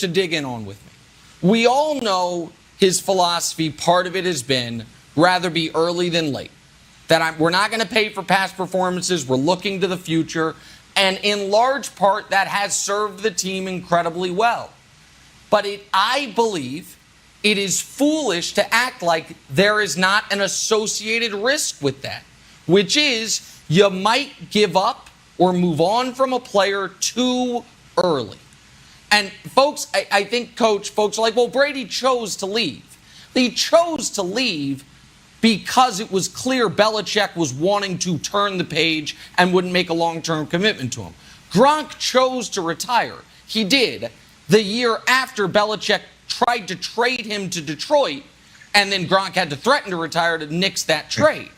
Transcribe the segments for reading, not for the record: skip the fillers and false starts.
to dig in on with me. We all know his philosophy, part of it has been rather be early than late. We're not going to pay for past performances. We're looking to the future. And in large part, that has served the team incredibly well. But I believe it is foolish to act like there is not an associated risk with that, which is you might give up or move on from a player too early. And folks, I think folks are like, well, Brady chose to leave. He chose to leave because it was clear Belichick was wanting to turn the page and wouldn't make a long-term commitment to him. Gronk chose to retire. He did the year after Belichick tried to trade him to Detroit, and then Gronk had to threaten to retire to nix that trade.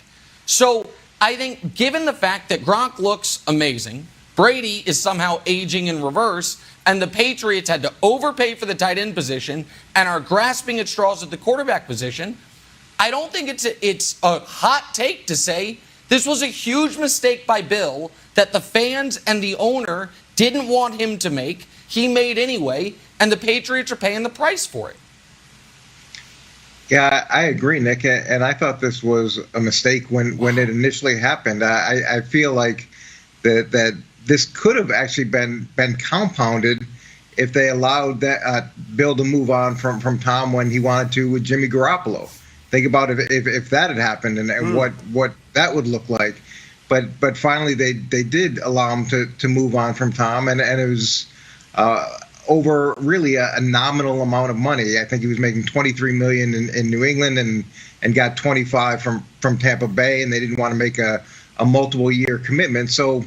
So I think given the fact that Gronk looks amazing, Brady is somehow aging in reverse, and the Patriots had to overpay for the tight end position and are grasping at straws at the quarterback position, I don't think it's a hot take to say this was a huge mistake by Bill that the fans and the owner didn't want him to make. He made anyway, and the Patriots are paying the price for it. Yeah, I agree, Nick, and I thought this was a mistake when it initially happened. I feel like that this could have actually been compounded if they allowed that Bill to move on from Tom when he wanted to with Jimmy Garoppolo. Think about if that had happened and what that would look like. But finally they did allow him to move on from Tom, and it was over really a nominal amount of money. I think he was making $23 million in New England and got 25 from Tampa Bay, and they didn't want to make a multiple year commitment. So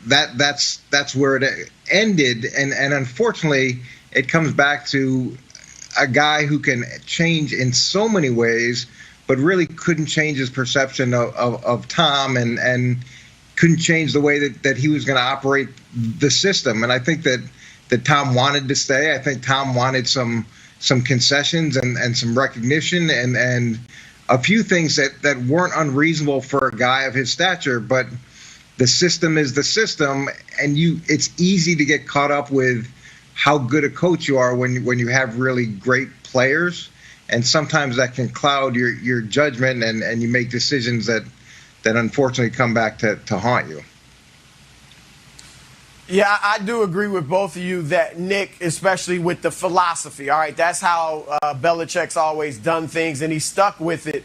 that's where it ended, and unfortunately it comes back to a guy who can change in so many ways, but really couldn't change his perception of Tom and couldn't change the way that he was going to operate the system. And I think that Tom wanted to stay. I think Tom wanted some concessions and some recognition and a few things that weren't unreasonable for a guy of his stature, but the system is the system, and it's easy to get caught up with how good a coach you are when you have really great players, and sometimes that can cloud your judgment and you make decisions that unfortunately come back to haunt you. Yeah, I do agree with both of you that Nick, especially with the philosophy, all right, that's how Belichick's always done things, and he stuck with it.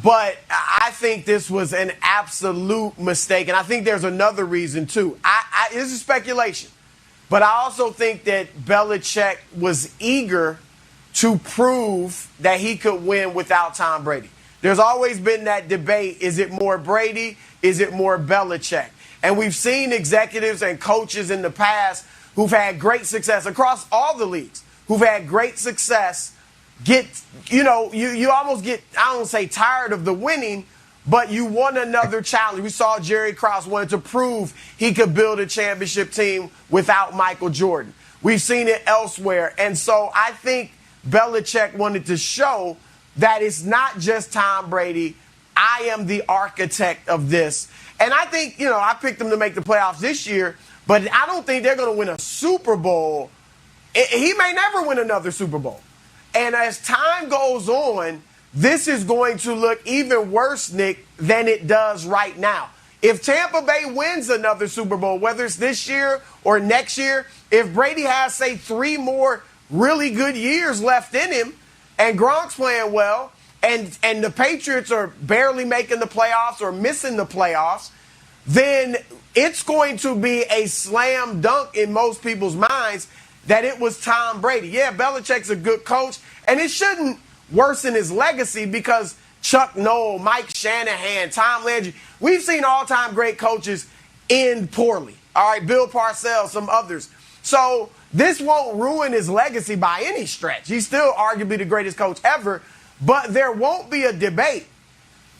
But I think this was an absolute mistake, and I think there's another reason, too. This is speculation, but I also think that Belichick was eager to prove that he could win without Tom Brady. There's always been that debate, is it more Brady, is it more Belichick? And we've seen executives and coaches in the past who've had great success across all the leagues, who've had great success, you almost get, I don't say tired of the winning, but you want another challenge. We saw Jerry Krause wanted to prove he could build a championship team without Michael Jordan. We've seen it elsewhere. And so I think Belichick wanted to show that it's not just Tom Brady. I am the architect of this. And I think, I picked them to make the playoffs this year, but I don't think they're going to win a Super Bowl. He may never win another Super Bowl. And as time goes on, this is going to look even worse, Nick, than it does right now. If Tampa Bay wins another Super Bowl, whether it's this year or next year, if Brady has, say, 3 more really good years left in him and Gronk's playing well, and the Patriots are barely making the playoffs or missing the playoffs, then it's going to be a slam dunk in most people's minds that it was Tom Brady. Yeah, Belichick's a good coach, and it shouldn't worsen his legacy because Chuck Noll, Mike Shanahan, Tom Landry, we've seen all-time great coaches end poorly. All right, Bill Parcells, some others. So this won't ruin his legacy by any stretch. He's still arguably the greatest coach ever, but there won't be a debate.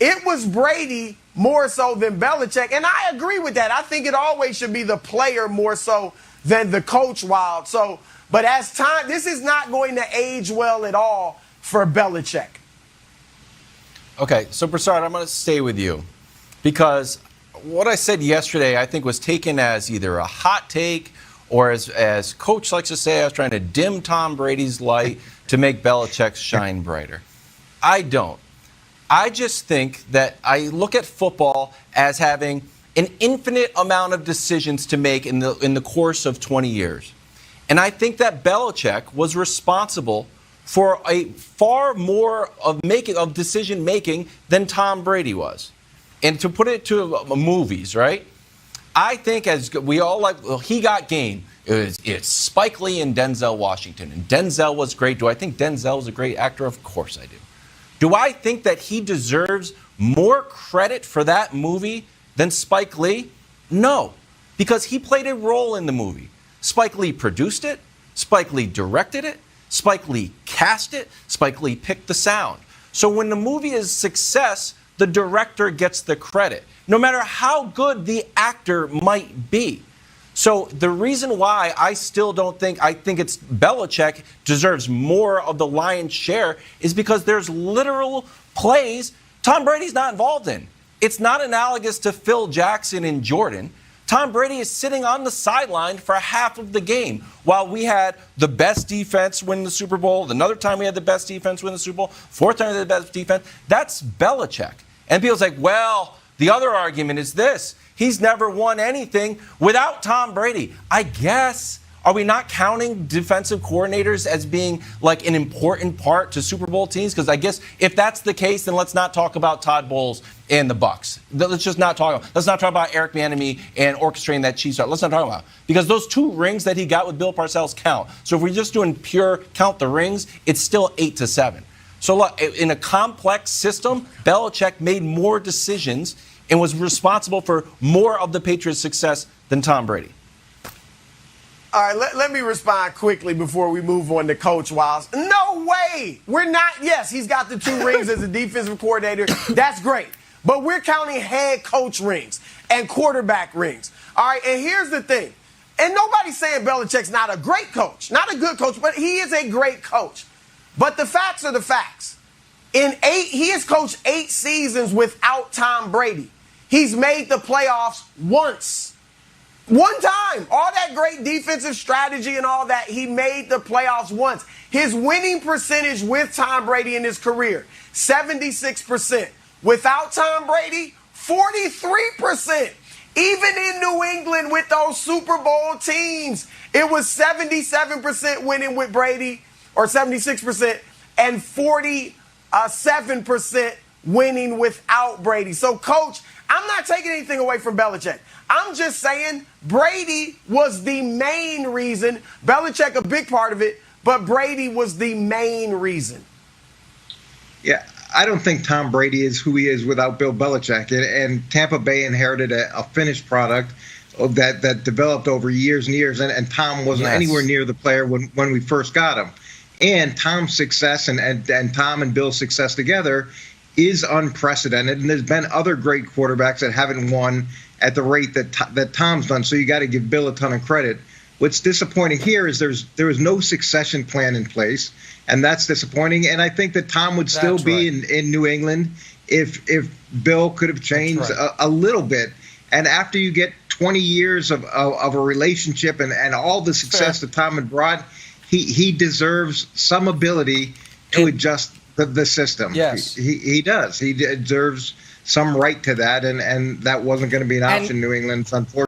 It was Brady more so than Belichick, and I agree with that. I think it always should be the player more so than the coach, Wild. So, but as time, this is not going to age well at all for Belichick. Okay, so Broussard, I'm going to stay with you because what I said yesterday I think was taken as either a hot take or as Coach likes to say, I was trying to dim Tom Brady's light to make Belichick's shine brighter. I don't. I just think that I look at football as having an infinite amount of decisions to make in the course of 20 years. And I think that Belichick was responsible for a far more of decision making than Tom Brady was. And to put it to movies, right? I think as we all he got game. It's Spike Lee and Denzel Washington. And Denzel was great. Do I think Denzel was a great actor? Of course I do. Do I think that he deserves more credit for that movie than Spike Lee? No, because he played a role in the movie. Spike Lee produced it. Spike Lee directed it. Spike Lee cast it. Spike Lee picked the sound. So when the movie is a success, the director gets the credit, no matter how good the actor might be. So the reason why I still don't think, I think it's Belichick deserves more of the lion's share is because there's literal plays Tom Brady's not involved in. It's not analogous to Phil Jackson and Jordan. Tom Brady is sitting on the sideline for half of the game while we had the best defense win the Super Bowl. Another time we had the best defense win the Super Bowl. Fourth time we had the best defense. That's Belichick. And people's like, well, the other argument is this. He's never won anything without Tom Brady. I guess. Are we not counting defensive coordinators as being like an important part to Super Bowl teams? Because I guess if that's the case, then let's not talk about Todd Bowles and the Bucs. Let's just not talk about. Let's not talk about Eric Bieniemy and orchestrating that Chiefs. Let's not talk about it. Because those 2 rings that he got with Bill Parcells count. So if we're just doing pure count the rings, it's still 8-7. So look, in a complex system, Belichick made more decisions and was responsible for more of the Patriots' success than Tom Brady. All right, let me respond quickly before we move on to Coach Wiles. No way. We're not. Yes, he's got the 2 rings as a defensive coordinator. That's great. But we're counting head coach rings and quarterback rings. All right, and here's the thing. And nobody's saying Belichick's not a great coach, not a good coach, but he is a great coach. But the facts are the facts. He has coached 8 seasons without Tom Brady. He's made the playoffs once. One time. All that great defensive strategy and all that, he made the playoffs once. His winning percentage with Tom Brady in his career, 76%. Without Tom Brady, 43%. Even in New England with those Super Bowl teams, it was 77% winning with Brady, or 76%, and 47% winning without Brady. So, Coach, I'm not taking anything away from Belichick. I'm just saying Brady was the main reason. Belichick, a big part of it, but Brady was the main reason. Yeah, I don't think Tom Brady is who he is without Bill Belichick. And Tampa Bay inherited a finished product that developed over years and years. And Tom wasn't anywhere near the player when we first got him. And Tom's success and Tom and Bill's success together is unprecedented. And there's been other great quarterbacks that haven't won at the rate that Tom's done. So you got to give Bill a ton of credit. What's disappointing here is there was no succession plan in place, and that's disappointing. And I think that Tom would still be in New England if Bill could have changed a little bit. And after you get 20 years of a relationship and all the success that Tom had brought, he deserves some ability to adjust the system. Yes. He does. He deserves some right to that, and that wasn't going to be an option in New England, unfortunately.